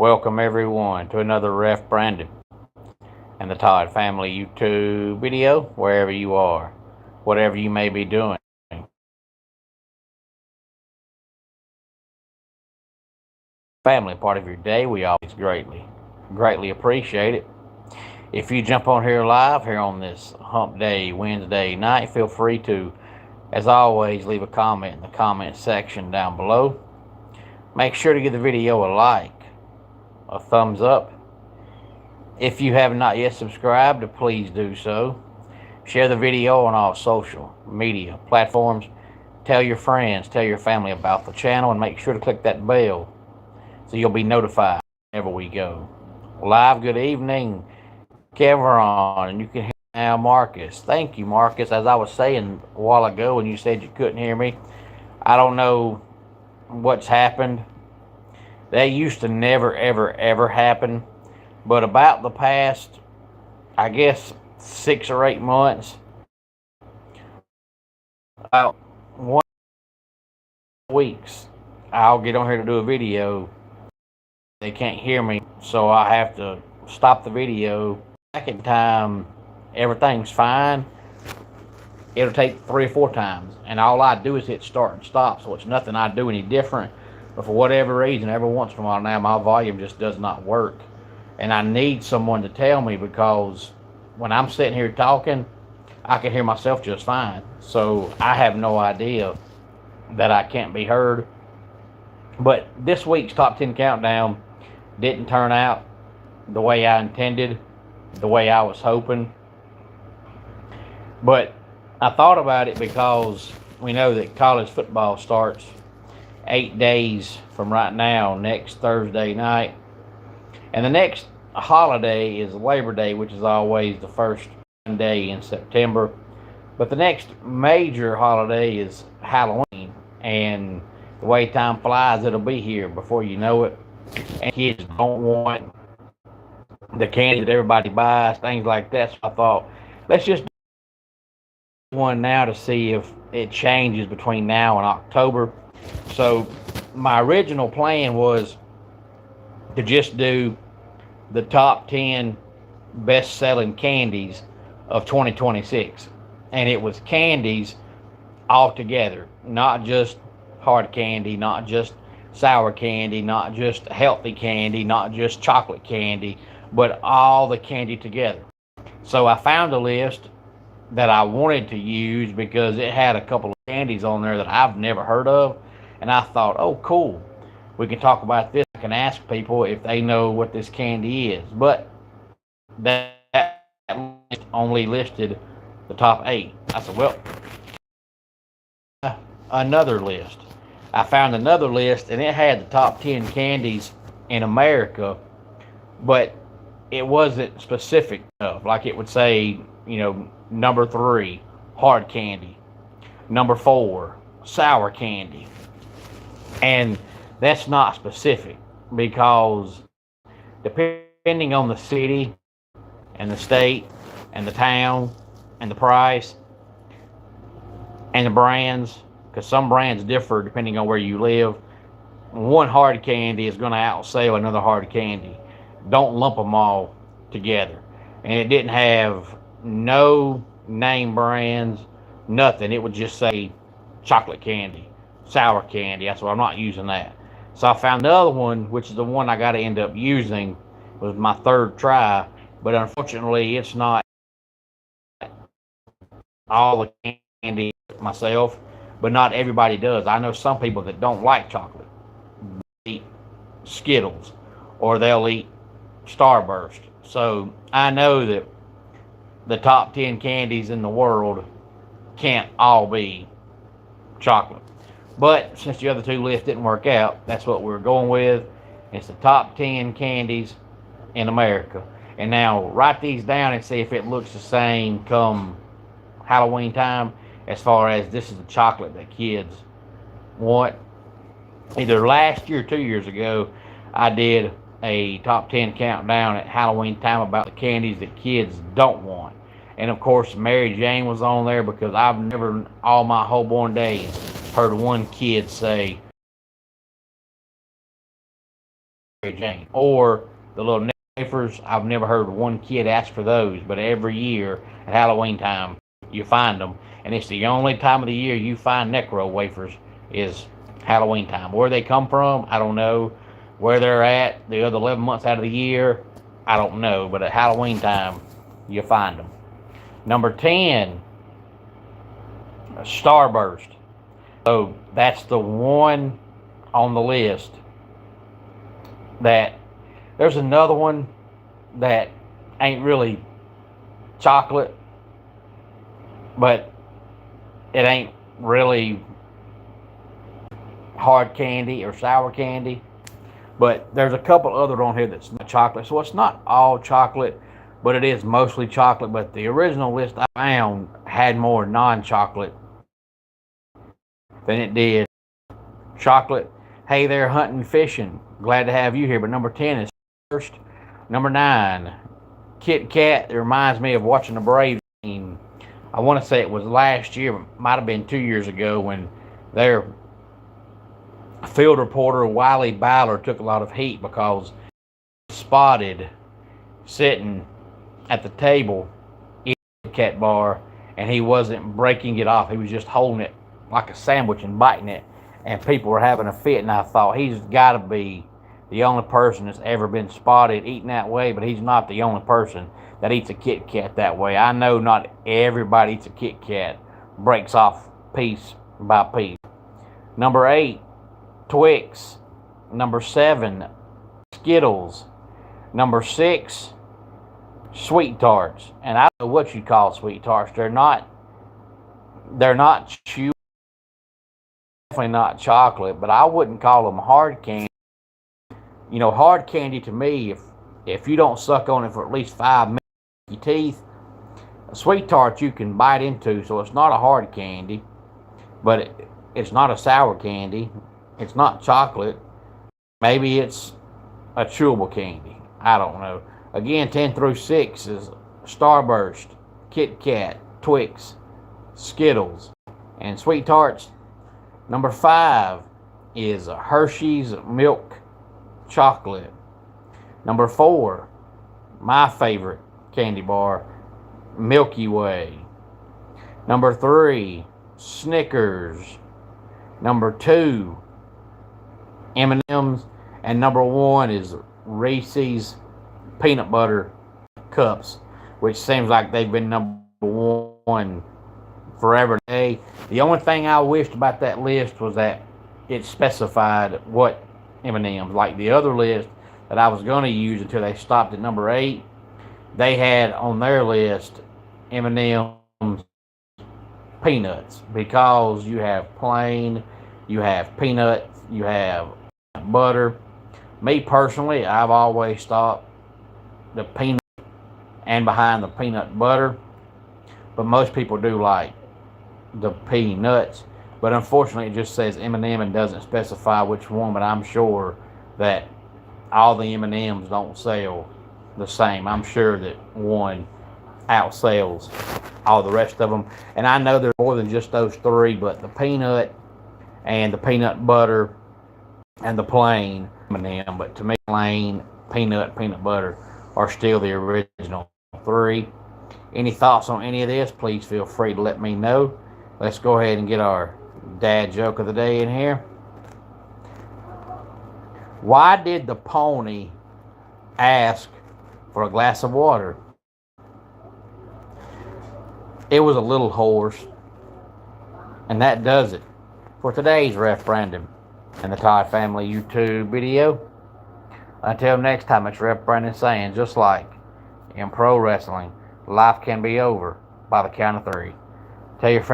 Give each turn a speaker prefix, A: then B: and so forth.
A: Welcome everyone to another Ref Brandon and the Todd Family YouTube video, wherever you are, whatever you may be doing. Family part of your day, we always greatly appreciate it. If you jump on here live here on this hump day Wednesday night, feel free to, as always, leave a comment in the comment section down below. Make sure to give the video a like, a thumbs up. If you have not yet subscribed, please do so. Share the video on all social media platforms. Tell your friends, tell your family about the channel, and make sure to click that bell so you'll be notified whenever we go live. Good evening, Kevron, and you can hear now Marcus. Thank you, Marcus. As I was saying a while ago when you said you couldn't hear me, I don't know what's happened. That used to never, ever happen. But about the past, I guess, 6 or 8 months, about 1 weeks, I'll get on here to do a video. They can't hear me, so I have to stop the video. Second time, everything's fine. It'll take 3 or 4 times, and all I do is hit start and stop, so it's nothing I do any different. But for whatever reason, every once in a while now, my volume just does not work. And I need someone to tell me, because when I'm sitting here talking, I can hear myself just fine. So I have no idea that I can't be heard. But this week's Top 10 Countdown didn't turn out the way I intended, the way I was hoping. But I thought about it because we know that college football starts 8 days from right now, next Thursday night. And the next holiday is Labor Day, which is always the first Monday in September. But the next major holiday is Halloween. And the way time flies, it'll be here before you know it. And kids don't want the candy that everybody buys, things like that. So I thought, let's just do one now to see if it changes between now and October. So my original plan was to just do the top 10 best-selling candies of 2026. And it was candies all together, not just hard candy, not just sour candy, not just healthy candy, not just chocolate candy, but all the candy together. So I found a list that I wanted to use because it had a couple of candies on there that I've never heard of. And I thought, oh, cool, we can talk about this. I can ask people if they know what this candy is. But that list only listed the top 8. I said, well, another list. I found another list, and it had the top 10 candies in America, but it wasn't specific enough. Like it would say, number 3, hard candy. Number 4, sour candy. And that's not specific, because depending on the city and the state and the town and the price and the brands, because some brands differ depending on where you live, one hard candy is going to outsell another hard candy. Don't lump them all together. And it didn't have no name brands, nothing. It would just say chocolate candy, sour candy. That's why I'm not using that. So I found the other one, which is the one I got to end up using. It was my 3rd try, but unfortunately it's not all the candy myself, but not everybody does. I know some people that don't like chocolate. They eat Skittles, or they'll eat Starburst. So I know that the top 10 candies in the world can't all be chocolate. But since the other 2 lists didn't work out, that's what we're going with. It's the top 10 candies in America. And now write these down and see if it looks the same come Halloween time, as far as this is the chocolate that kids want. Either last year or 2 years ago, I did a top 10 countdown at Halloween time about the candies that kids don't want. And of course, Mary Jane was on there, because I've never, all my whole born days, heard one kid say Jane. Or the little wafers. I've never heard one kid ask for those, but every year at Halloween time you find them, and it's the only time of the year you find Necro wafers is Halloween time. Where they come from, I don't know. Where they're at the other 11 months out of the year, I don't know. But at Halloween time, you find them. Number 10, Starburst. So that's the one on the list that there's another one that ain't really chocolate, but it ain't really hard candy or sour candy. But there's a couple other on here that's not chocolate. So it's not all chocolate, but it is mostly chocolate. But the original list I found had more non-chocolate than it did chocolate. Hey there, hunting, fishing. Glad to have you here. But number 10 is first. Number 9, Kit Kat. It reminds me of watching the Braves game. I want to say it was last year, might have been 2 years ago, when their field reporter Wiley Ballard took a lot of heat because he was spotted sitting at the table in the Kit Kat bar, and he wasn't breaking it off. He was just holding it like a sandwich and biting it, and people were having a fit. And I thought, he's got to be the only person that's ever been spotted eating that way, but he's not the only person that eats a Kit Kat that way. I know not everybody eats a Kit Kat, breaks off piece by piece. Number 8, Twix. Number 7, Skittles. Number 6, Sweet Tarts. And I don't know what you call Sweet Tarts. They're not chewy, definitely not chocolate, but I wouldn't call them hard candy. You know, hard candy to me, if you don't suck on it for at least 5 minutes with your teeth, a Sweet Tart you can bite into, so it's not a hard candy, but it's not a sour candy. It's not chocolate. Maybe it's a chewable candy. I don't know. Again, 10 through 6 is Starburst, Kit Kat, Twix, Skittles, and Sweet Tarts. Number 5 is Hershey's Milk Chocolate. Number 4, my favorite candy bar, Milky Way. Number 3, Snickers. Number 2, M&M's. And number 1 is Reese's Peanut Butter Cups, which seems like they've been number 1 forever. The only thing I wished about that list was that it specified what M&M's. Like the other list that I was going to use until they stopped at number 8, they had on their list M&M's peanuts, because you have plain, you have peanuts, you have butter. Me personally, I've always thought the peanut and behind the peanut butter, but most people do like the peanuts. But unfortunately, it just says M&M and doesn't specify which one. But I'm sure that all the M&Ms don't sell the same. I'm sure that one outsells all the rest of them. And I know there's more than just those 3, but the peanut and the peanut butter and the plain M&M. But to me, plain, peanut, peanut butter are still the original 3. Any thoughts on any of this? Please feel free to let me know. Let's go ahead and get our dad joke of the day in here. Why did the pony ask for a glass of water? It was a little hoarse. And that does it for today's Ref Brandon and the Todd Family YouTube video. Until next time, it's Ref Brandon saying, just like in pro wrestling, life can be over by the count of 3. Tell your friends.